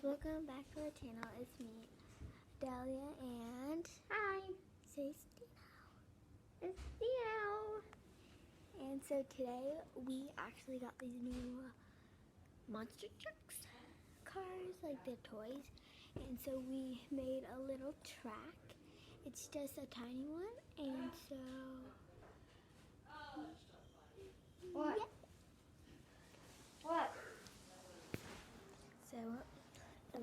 welcome back to our channel. It's me, Dahlia, and hi, say Dino. It's Dino. And so today we actually got these new monster trucks cars, like the toys. And so we made a little track. It's just a tiny one, and so What? yeah. What? So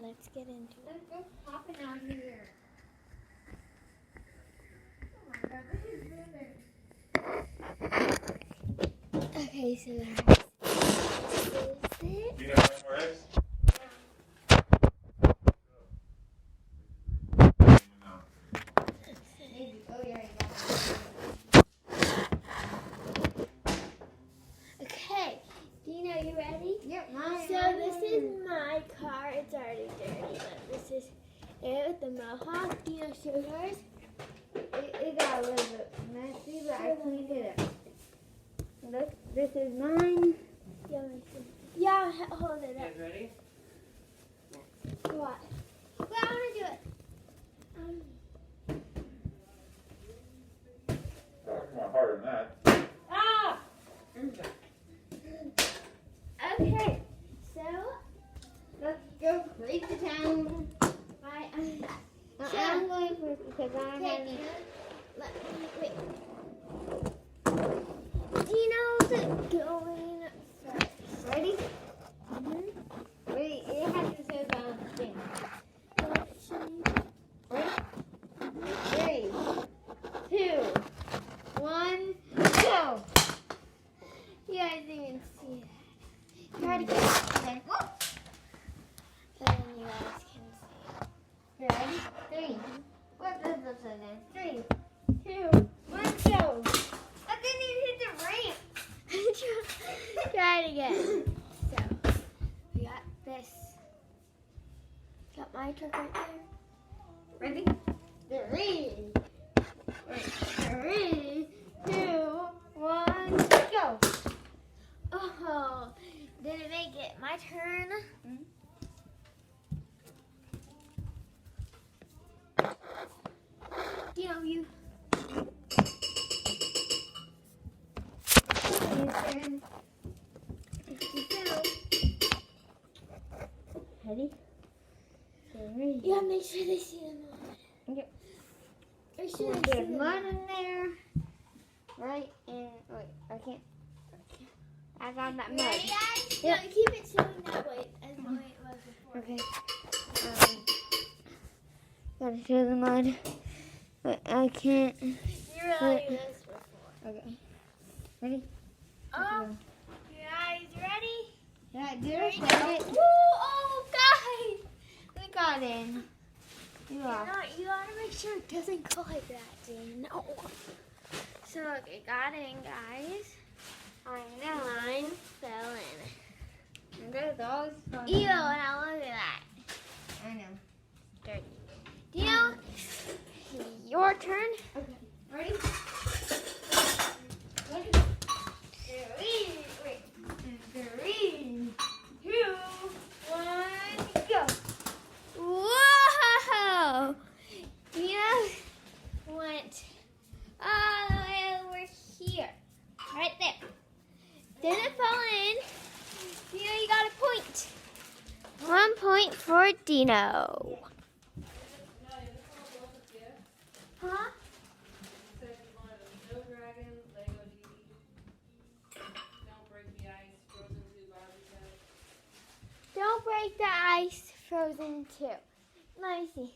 let's get into it. Let's go popping out here. Oh my god, this is moving. Okay, so guys, this is it. You know more eggs? Maybe. Oh yeah, you got it. Okay, Dino, you ready? Yep, mine. So this is my car. It's already dirty, but this is it with the mohawk. Dino, show yours. It got a little bit messy, but I cleaned it up. Look, this is mine. Yeah, let me see. Yeah, hold it You up. guys ready? What? Well, I want to do it. Oh, come on, harder than that. Ah! Okay, so Let's go crazy town. I'm going first because I okay, have Dino, let me wait. Dino's going first. Ready? Mm-hmm. Wait, it has to say the thing. Ready? 3, 2, 1, go! You guys didn't see that. Try to get it. Okay. Whoop. So then you guys can see You ready? 3. What does this say then? 3, 2, 1, go! I didn't even hit the ramp. it. Try it again. So, we got this. Got my truck right there. Ready? 3, 2, 1, go! Oh, didn't make it. My turn. Dino, you. Your turn. Ready? 3. You gotta make sure they see the mud. Yep. Or should I see There's the mud in there. Right? And wait, I can't. I got that mud. Ready, guys? Yep. No, keep it showing that way as the way it was before. Okay. Gotta show the mud. But I can't. You really do this before. Okay. Ready? Oh, you guys ready? Yeah, do Ready? it. Set it. Woo! Oh, guys! We got in. You are. You gotta make sure it doesn't go like that, Dino. So, okay, got in, guys. I know. Mine fell in. There's always fun. Ew, now look at that. I know. Dirty. Dino, your turn. Okay. Ready? Ready? 3, 2, 1, go! Whoa! Dino went all the way over here. Right there. Didn't fall in. Dino, you got a point. 1 point for Dino. Huh? Don't break the ice, Frozen 2. Let me see.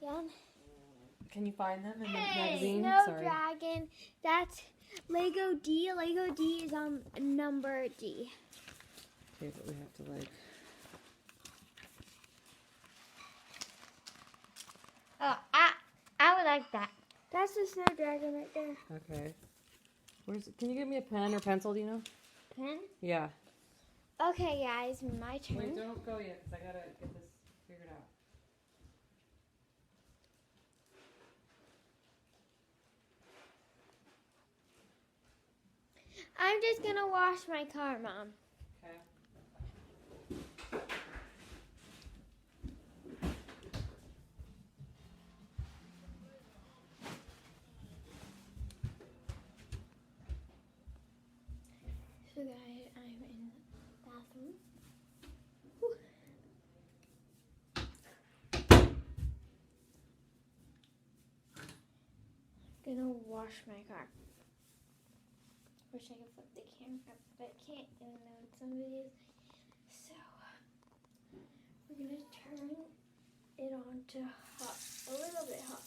Again. Can you find them in the Hey, magazine? Snow Sorry. Dragon. That's Lego D. Lego D is on number D. Okay, but we have to like. Oh, I would like that. That's the Snow Dragon right there. Okay. Where's? Can you give me a pen or pencil, Dino? Pen? Yeah. Okay, guys, my turn. Wait, don't go yet, because I gotta get this figured out. I'm just gonna wash my car, Mom. Okay. So guys, I'm in the bathroom. Whew. Gonna wash my car. Wish I could flip the camera, but I can't even though it's some videos. So we're gonna turn it on to hot, a little bit hot.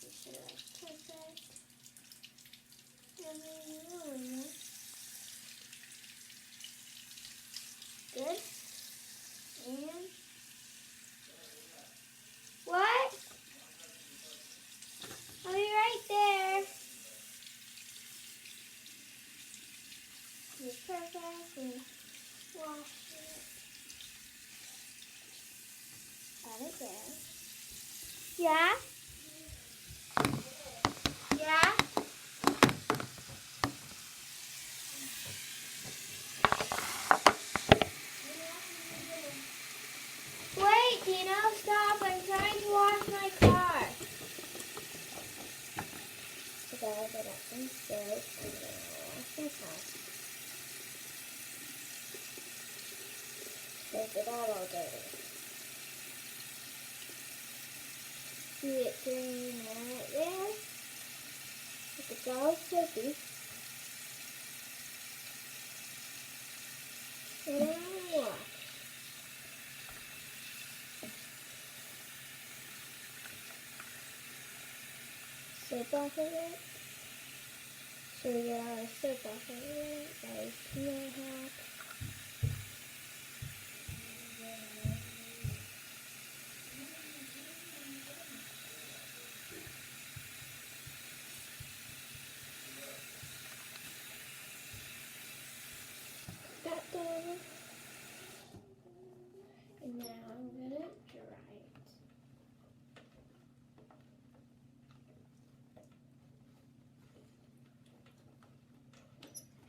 Make sure that's perfect. And then a little more. Good. And what? I'll be right there. It's perfect. And wash it. Add it there. Yeah? Yeah? Wait, Dino, stop. I'm trying to wash my car. So guys, I got some soap. I'm going to wash my car. Because it got all dirty. See it draining right there? Look, it's all soapy. And then I'll wash. Soap off of it. So we get all the soap off of it. That is my hack. That done. And now I'm gonna dry it.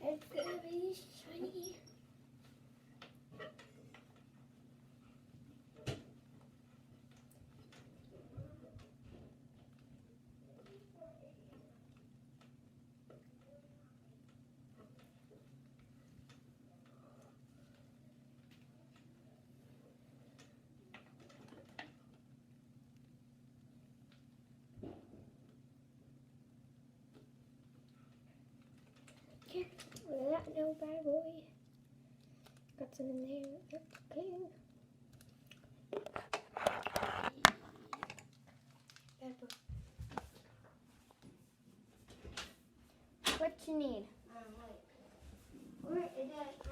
It's gonna be shiny. Here, look at that, no bad boy. Got some in there. That's okay. Bad boy. What you need? Wait. Where is that?